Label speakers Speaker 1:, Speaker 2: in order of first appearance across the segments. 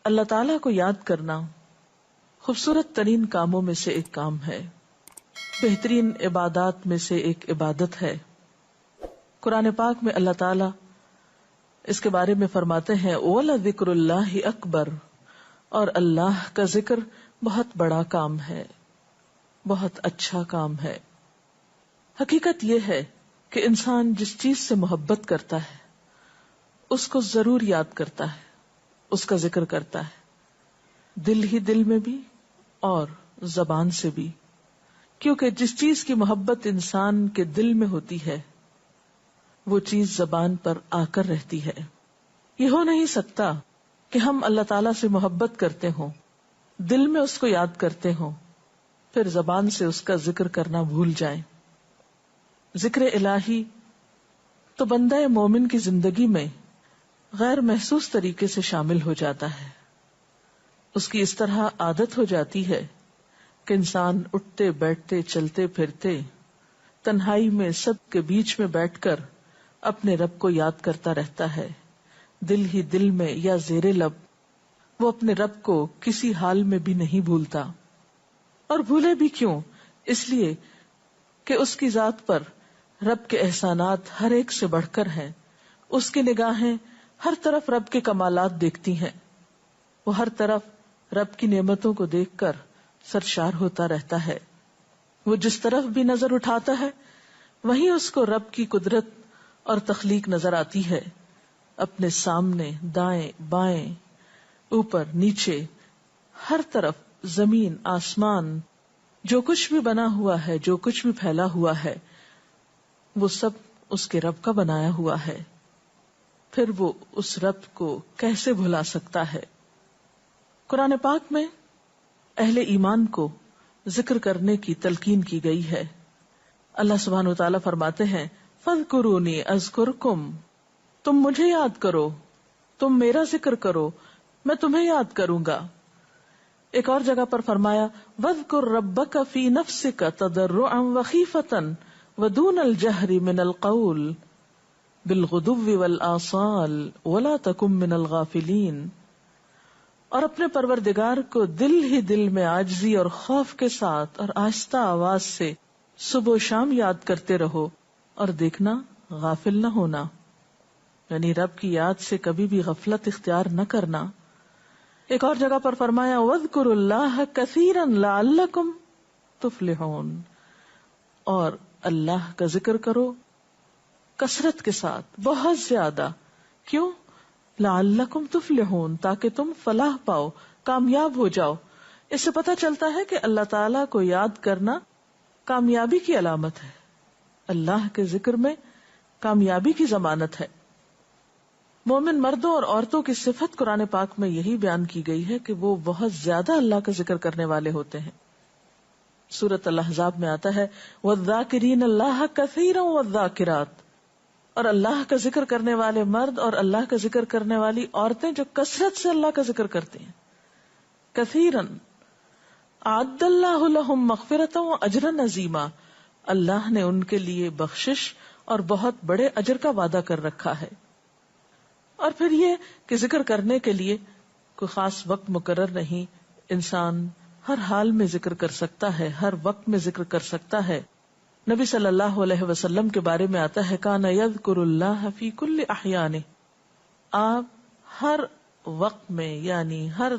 Speaker 1: اللہ تعالیٰ کو یاد کرنا خوبصورت ترین کاموں میں سے ایک کام ہے، بہترین عبادات میں سے ایک عبادت ہے۔ قرآن پاک میں اللہ تعالیٰ اس کے بارے میں فرماتے ہیں وَلَذِكْرُ اللَّهِ أَكْبَرُ، اور اللہ کا ذکر بہت بڑا کام ہے، بہت اچھا کام ہے۔ حقیقت یہ ہے کہ انسان جس چیز سے محبت کرتا ہے اس کو ضرور یاد کرتا ہے، اس کا ذکر کرتا ہے، دل ہی دل میں بھی اور زبان سے بھی، کیونکہ جس چیز کی محبت انسان کے دل میں ہوتی ہے وہ چیز زبان پر آ کر رہتی ہے۔ یہ ہو نہیں سکتا کہ ہم اللہ تعالیٰ سے محبت کرتے ہوں، دل میں اس کو یاد کرتے ہوں، پھر زبان سے اس کا ذکر کرنا بھول جائیں۔ ذکر الہی تو بندہ مومن کی زندگی میں غیر محسوس طریقے سے شامل ہو جاتا ہے، اس کی اس طرح عادت ہو جاتی ہے کہ انسان اٹھتے بیٹھتے چلتے پھرتے تنہائی میں سب کے بیچ میں بیٹھ کر اپنے رب کو یاد کرتا رہتا ہے، دل ہی دل میں یا زیر لب وہ اپنے رب کو کسی حال میں بھی نہیں بھولتا۔ اور بھولے بھی کیوں؟ اس لیے کہ اس کی ذات پر رب کے احسانات ہر ایک سے بڑھ کر ہیں، اس کی نگاہیں ہر طرف رب کے کمالات دیکھتی ہیں، وہ ہر طرف رب کی نعمتوں کو دیکھ کر سرشار ہوتا رہتا ہے۔ وہ جس طرف بھی نظر اٹھاتا ہے وہیں اس کو رب کی قدرت اور تخلیق نظر آتی ہے، اپنے سامنے، دائیں بائیں، اوپر نیچے، ہر طرف زمین آسمان، جو کچھ بھی بنا ہوا ہے، جو کچھ بھی پھیلا ہوا ہے، وہ سب اس کے رب کا بنایا ہوا ہے۔ پھر وہ اس رب کو کیسے بھلا سکتا ہے؟ قرآن پاک میں اہل ایمان کو ذکر کرنے کی تلقین کی گئی ہے۔ اللہ سبحانہ وتعالیٰ فرماتے ہیں فَاذْكُرُونِي أَذْكُرْكُمْ، تم مجھے یاد کرو، تم میرا ذکر کرو، میں تمہیں یاد کروں گا۔ ایک اور جگہ پر فرمایا وَاذْكُرْ رَبَّكَ فِي نَفْسِكَ تَضَرُّعًا وَخِيفَةً وَدُونَ الْجَهْرِ مِنَ الْقَوْلِ بِالْغُدُوِّ وَالْآصَالِ وَلَا تَكُن مِّنَ الْغَافِلِينَ، اور اپنے پروردگار کو دل ہی دل میں عاجزی اور خوف کے ساتھ اور آہستہ آواز سے صبح و شام یاد کرتے رہو، اور دیکھنا غافل نہ ہونا، یعنی رب کی یاد سے کبھی بھی غفلت اختیار نہ کرنا۔ ایک اور جگہ پر فرمایا وَاذْكُرُوا اللَّهَ كَثِيرًا لَعَلَّكُمْ تُفْلِحُونَ، اور اللہ کا ذکر کرو کثرت کے ساتھ، بہت زیادہ۔ کیوں؟ لعلکم تفلحون، تاکہ تم فلاح پاؤ، کامیاب ہو جاؤ۔ اس سے پتہ چلتا ہے کہ اللہ تعالیٰ کو یاد کرنا کامیابی کی علامت ہے، اللہ کے ذکر میں کامیابی کی ضمانت ہے۔ مومن مردوں اور عورتوں کی صفت قرآن پاک میں یہی بیان کی گئی ہے کہ وہ بہت زیادہ اللہ کا ذکر کرنے والے ہوتے ہیں۔ سورۃ الاحزاب میں آتا ہے وَالذَّاكِرِينَ اللَّهَ كَثِيرًا وَالذَّاكِرَاتِ، اور اللہ کا ذکر کرنے والے مرد اور اللہ کا ذکر کرنے والی عورتیں جو کثرت سے اللہ کا ذکر کرتے ہیں۔ کثیرن اعد اللہ لہم مغفرۃ واجرا عظیما، اللہ نے ان کے لیے بخشش اور بہت بڑے اجر کا وعدہ کر رکھا ہے۔ اور پھر یہ کہ ذکر کرنے کے لیے کوئی خاص وقت مقرر نہیں، انسان ہر حال میں ذکر کر سکتا ہے، ہر وقت میں ذکر کر سکتا ہے۔ نبی صلی اللہ علیہ وسلم کے بارے میں آتا ہے کان یذکر اللہ فی کل احیانہ، آپ ہر وقت میں، یعنی ہر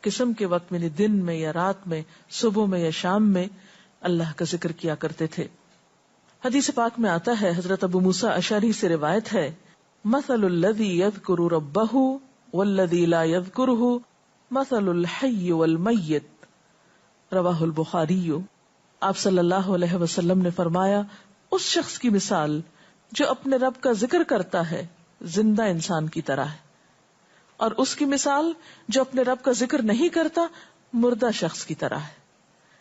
Speaker 1: قسم کے وقت میں، یعنی دن میں یا رات میں، صبح میں یا شام میں اللہ کا ذکر کیا کرتے تھے۔ حدیث پاک میں آتا ہے، حضرت ابو موسیٰ اشعری سے روایت ہے مثل الذی یذکر ربہ والذی لا یذکرہ مثل الحی والمیت، رواہ البخاری۔ آپ صلی اللہ علیہ وسلم نے فرمایا اس شخص کی مثال جو اپنے رب کا ذکر کرتا ہے زندہ انسان کی طرح ہے، اور اس کی مثال جو اپنے رب کا ذکر نہیں کرتا مردہ شخص کی طرح ہے۔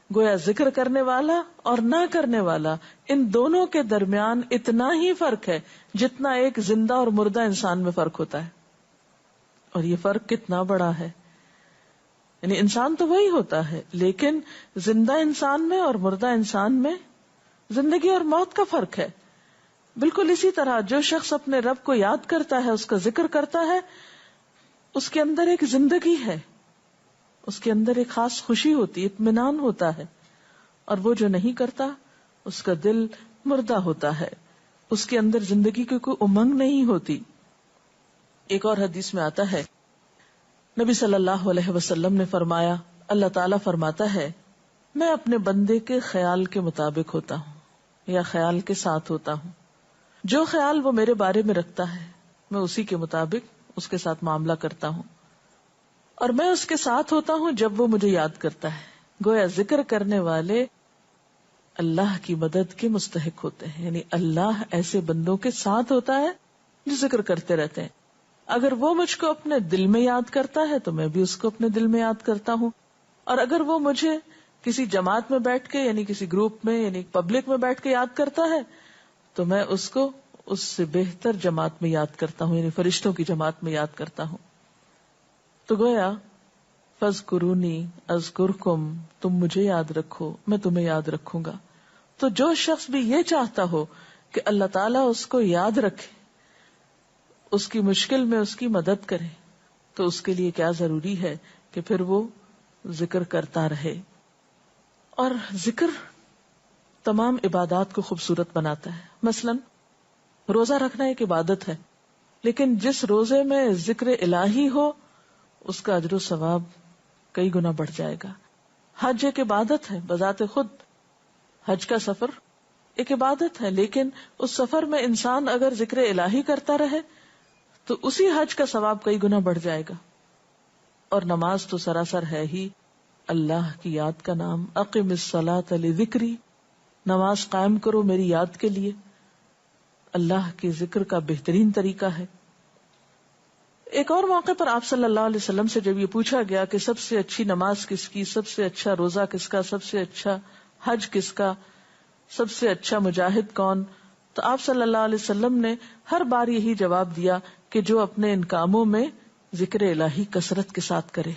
Speaker 1: گویا ذکر کرنے والا اور نہ کرنے والا، ان دونوں کے درمیان اتنا ہی فرق ہے جتنا ایک زندہ اور مردہ انسان میں فرق ہوتا ہے۔ اور یہ فرق کتنا بڑا ہے، یعنی انسان تو وہی ہوتا ہے، لیکن زندہ انسان میں اور مردہ انسان میں زندگی اور موت کا فرق ہے۔ بالکل اسی طرح جو شخص اپنے رب کو یاد کرتا ہے، اس کا ذکر کرتا ہے، اس کے اندر ایک زندگی ہے، اس کے اندر ایک خاص خوشی ہوتی ہے، اطمینان ہوتا ہے، اور وہ جو نہیں کرتا اس کا دل مردہ ہوتا ہے، اس کے اندر زندگی کی کوئی امنگ نہیں ہوتی. ایک اور حدیث میں آتا ہے، نبی صلی اللہ علیہ وسلم نے فرمایا، اللہ تعالیٰ فرماتا ہے میں اپنے بندے کے خیال کے مطابق ہوتا ہوں یا خیال کے ساتھ ہوتا ہوں. جو خیال وہ میرے بارے میں رکھتا ہے میں اسی کے مطابق اس کے ساتھ معاملہ کرتا ہوں، اور میں اس کے ساتھ ہوتا ہوں جب وہ مجھے یاد کرتا ہے. گویا ذکر کرنے والے اللہ کی مدد کے مستحق ہوتے ہیں، یعنی اللہ ایسے بندوں کے ساتھ ہوتا ہے جو ذکر کرتے رہتے ہیں. اگر وہ مجھ کو اپنے دل میں یاد کرتا ہے تو میں بھی اس کو اپنے دل میں یاد کرتا ہوں، اور اگر وہ مجھے کسی جماعت میں بیٹھ کے یعنی کسی گروپ میں یعنی پبلک میں بیٹھ کے یاد کرتا ہے تو میں اس کو اس سے بہتر جماعت میں یاد کرتا ہوں، یعنی فرشتوں کی جماعت میں یاد کرتا ہوں. تو گویا فاذکرونی اذکرکم، تم مجھے یاد رکھو میں تمہیں یاد رکھوں گا. تو جو شخص بھی یہ چاہتا ہو کہ اللہ تعالیٰ اس کو یاد رکھے، اس کی مشکل میں اس کی مدد کرے، تو اس کے لیے کیا ضروری ہے کہ پھر وہ ذکر کرتا رہے. اور ذکر تمام عبادات کو خوبصورت بناتا ہے. مثلا روزہ رکھنا ایک عبادت ہے، لیکن جس روزے میں ذکر الہی ہو اس کا اجر و ثواب کئی گنا بڑھ جائے گا. حج ایک عبادت ہے بذات خود، حج کا سفر ایک عبادت ہے، لیکن اس سفر میں انسان اگر ذکر الہی کرتا رہے تو اسی حج کا ثواب کئی گنا بڑھ جائے گا. اور نماز تو سراسر ہے ہی اللہ کی یاد کا نام. اقم الصلاۃ لذکری، نماز قائم کرو میری یاد کے لیے. اللہ کے ذکر کا بہترین طریقہ ہے. ایک اور موقع پر آپ صلی اللہ علیہ وسلم سے جب یہ پوچھا گیا کہ سب سے اچھی نماز کس کی، سب سے اچھا روزہ کس کا، سب سے اچھا حج کس کا، سب سے اچھا مجاہد کون، تو آپ صلی اللہ علیہ وسلم نے ہر بار یہی جواب دیا کہ جو اپنے ان کاموں میں ذکر الہی کثرت کے ساتھ کرے.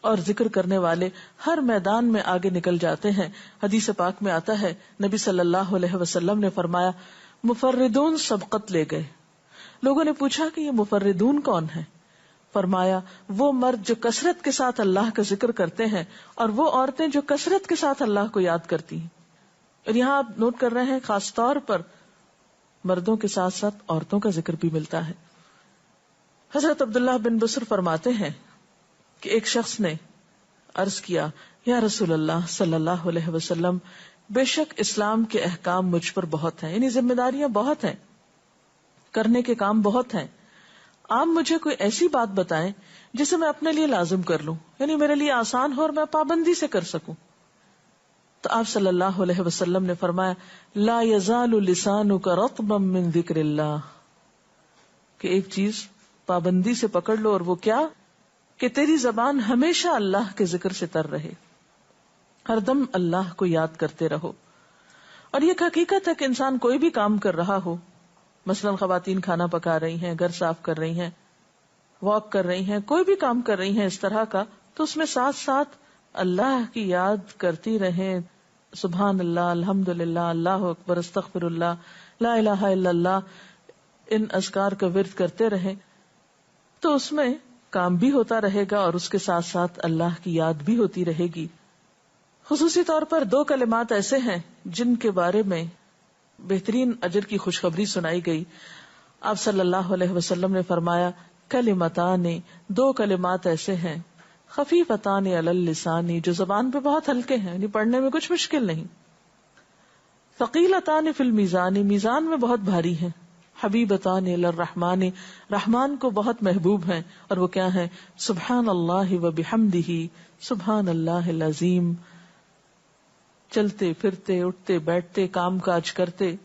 Speaker 1: اور ذکر کرنے والے ہر میدان میں آگے نکل جاتے ہیں. حدیث پاک میں آتا ہے نبی صلی اللہ علیہ وسلم نے فرمایا مفردون سبقت لے گئے. لوگوں نے پوچھا کہ یہ مفردون کون ہے؟ فرمایا وہ مرد جو کثرت کے ساتھ اللہ کا ذکر کرتے ہیں اور وہ عورتیں جو کثرت کے ساتھ اللہ کو یاد کرتی ہیں. اور یہاں آپ نوٹ کر رہے ہیں خاص طور پر مردوں کے ساتھ ساتھ عورتوں کا ذکر بھی ملتا ہے. حضرت عبداللہ بن بصر فرماتے ہیں کہ ایک شخص نے عرض کیا یا رسول اللہ صلی اللہ علیہ وسلم، بے شک اسلام کے احکام مجھ پر بہت ہیں، یعنی ذمہ داریاں بہت ہیں، کرنے کے کام بہت ہیں. آپ مجھے کوئی ایسی بات بتائیں جسے میں اپنے لیے لازم کر لوں، یعنی میرے لیے آسان ہو اور میں پابندی سے کر سکوں. تو آپ صلی اللہ علیہ وسلم نے فرمایا لا یزال لسانک رطبا من ذکر اللہ، کہ ایک چیز پابندی سے پکڑ لو، اور وہ کیا کہ تیری زبان ہمیشہ اللہ کے ذکر سے تر رہے، ہر دم اللہ کو یاد کرتے رہو. اور یہ حقیقت ہے کہ انسان کوئی بھی کام کر رہا ہو، مثلا خواتین کھانا پکا رہی ہیں، گھر صاف کر رہی ہیں، واک کر رہی ہیں، کوئی بھی کام کر رہی ہیں اس طرح کا، تو اس میں ساتھ ساتھ اللہ کی یاد کرتی رہیں. سبحان اللہ، الحمدللہ، اللہ اکبر، استغفر اللہ، لا الہ الا اللہ، ان اذکار کا ورد کرتے رہیں، تو اس میں کام بھی ہوتا رہے گا اور اس کے ساتھ ساتھ اللہ کی یاد بھی ہوتی رہے گی. خصوصی طور پر 2 کلمات ایسے ہیں جن کے بارے میں بہترین اجر کی خوشخبری سنائی گئی. آپ صلی اللہ علیہ وسلم نے فرمایا کلمتان، 2 کلمات ایسے ہیں خفیفتان علی اللسان، جو زبان پہ بہت ہلکے ہیں، یعنی پڑھنے میں کچھ مشکل نہیں. ثقیلتان فی المیزان، میزان میں بہت بھاری ہیں. حبیبتان الی الرحمن، رحمان کو بہت محبوب ہیں. اور وہ کیا ہیں؟ سبحان اللہ و بحمدہ، سبحان اللہ العظیم. چلتے پھرتے، اٹھتے بیٹھتے، کام کاج کرتے،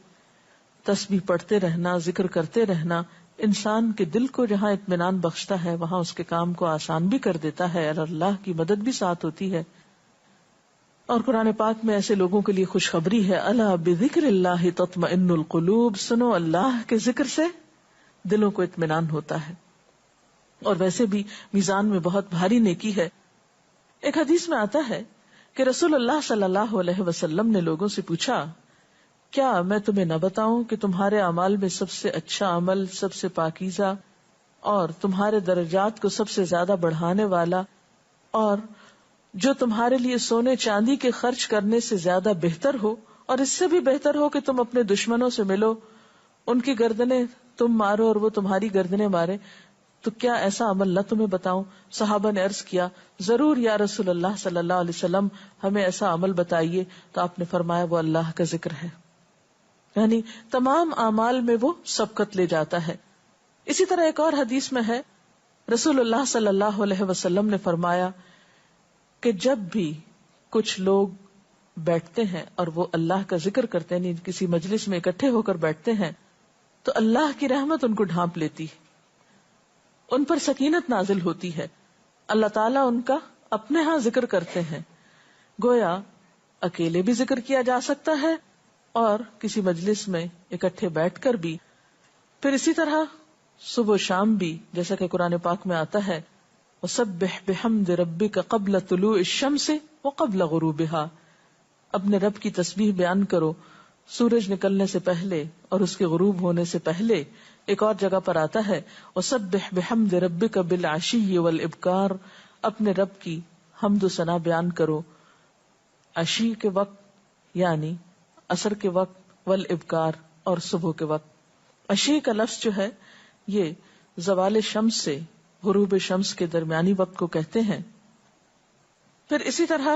Speaker 1: تسبیح پڑھتے رہنا، ذکر کرتے رہنا انسان کے دل کو جہاں اطمینان بخشتا ہے وہاں اس کے کام کو آسان بھی کر دیتا ہے، اور اللہ کی مدد بھی ساتھ ہوتی ہے. اور قرآن پاک میں ایسے لوگوں کے لیے خوشخبری ہے، الا بذکر اللہ تطمئن القلوب، سنو اللہ کے ذکر سے دلوں کو اطمینان ہوتا ہے. اور ویسے بھی میزان میں بہت بھاری نیکی ہے. ایک حدیث میں آتا ہے کہ رسول اللہ صلی اللہ علیہ وسلم نے لوگوں سے پوچھا کیا میں تمہیں نہ بتاؤں کہ تمہارے اعمال میں سب سے اچھا عمل، سب سے پاکیزہ، اور تمہارے درجات کو سب سے زیادہ بڑھانے والا، اور جو تمہارے لیے سونے چاندی کے خرچ کرنے سے زیادہ بہتر ہو، اور اس سے بھی بہتر ہو کہ تم اپنے دشمنوں سے ملو، ان کی گردنیں تم مارو اور وہ تمہاری گردنیں مارے، تو کیا ایسا عمل نہ تمہیں بتاؤں؟ صحابہ نے عرض کیا ضرور یا رسول اللہ صلی اللہ علیہ وسلم، ہمیں ایسا عمل بتائیے. تو آپ نے فرمایا وہ اللہ کا ذکر ہے، یعنی تمام اعمال میں وہ سبقت لے جاتا ہے. اسی طرح ایک اور حدیث میں ہے، رسول اللہ صلی اللہ علیہ وسلم نے فرمایا کہ جب بھی کچھ لوگ بیٹھتے ہیں اور وہ اللہ کا ذکر کرتے ہیں، یعنی کسی مجلس میں اکٹھے ہو کر بیٹھتے ہیں، تو اللہ کی رحمت ان کو ڈھانپ لیتی ہے، ان پر سکینت نازل ہوتی ہے. اللہ تعالیٰ ان کا اپنے ہاں ذکر کرتے ہیں. گویا اکیلے بھی ذکر کیا جا سکتا ہے اور کسی مجلس میں اکٹھے بیٹھ کر بھی. پھر اسی طرح صبح و شام بھی، جیسا کہ قرآن پاک میں آتا ہے وَسَبِّحْ بِحَمْدِ رَبِّكَ قَبْلَ طُلُوعِ الشَّمْسِ وَقَبْلَ غُرُوبِهَا، اپنے رب کی تسبیح بیان کرو سورج نکلنے سے پہلے اور اس کے غروب ہونے سے پہلے. ایک اور جگہ پر آتا ہے وَسَبِّحْ بِحَمْدِ رَبِّكَ بِالْعَشِيِّ وَالْإِبْكَارِ، اپنے رب کی حمد و ثنا بیان کرو عشی کے وقت یعنی عصر کے وقت، والابکار اور صبح کے وقت. عشی کا لفظ جو ہے یہ زوال شمس سے غروب شمس کے درمیانی وقت کو کہتے ہیں. پھر اسی طرح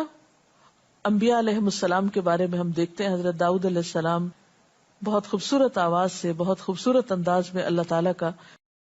Speaker 1: انبیاء علیہ السلام کے بارے میں ہم دیکھتے ہیں، حضرت داؤد علیہ السلام بہت خوبصورت آواز سے، بہت خوبصورت انداز میں اللہ تعالیٰ کا